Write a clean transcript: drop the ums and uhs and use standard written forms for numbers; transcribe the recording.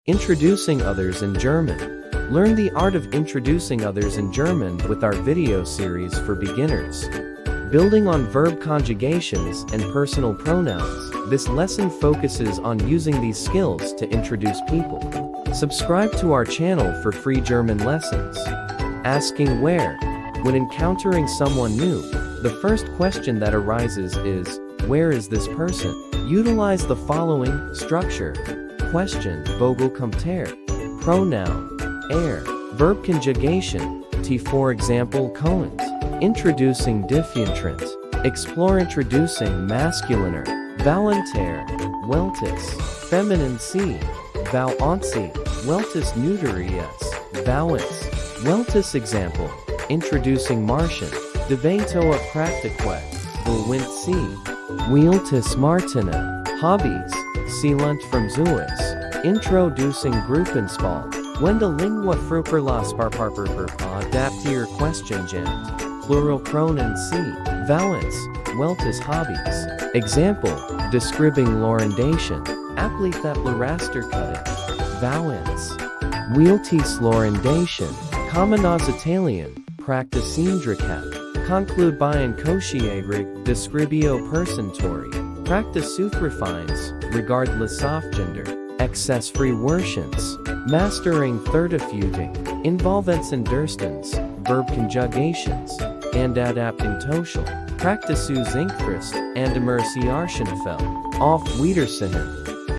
Introducing others in German. Learn the art of introducing others in German with our video series for beginners. Building on verb conjugations and personal pronouns, this lesson focuses on using these skills to introduce people. Subscribe to our channel for free German lessons. Asking where. When encountering someone new, the first question that arises is, where is this person? Utilize the following structure. Question, Vogel kommt her. Pronoun, er. Verb conjugation, t for example Cohen's. Introducing different. Explore introducing masculiner. Volontaire, weltes. Feminine c. Val onsi, weltes neuter es. Valens. Weltes example. Introducing Martian. Devento a practique. Verwint c. Wieltis Martina. Hobbies. Sealant from Zeus. Introducing Gruppenspal. When the lingua fruperlas adaptier question gent. Plural pronoun c. Valence. Weltis hobbies. Example. Describing lorendation. Applethet larastercutting. Valence. Wieltis lorendation. Commonas Italian. Practicindricat. Conclude by encociagrig. Describio percentori. Practice refines, regardless of gender. Excess-free worshens. Mastering thirtifuting. Involvents and durstens. Verb conjugations. And adapting total. Practice Zinkfrist. And Immersiarschenfeld. Off Wiedersehen.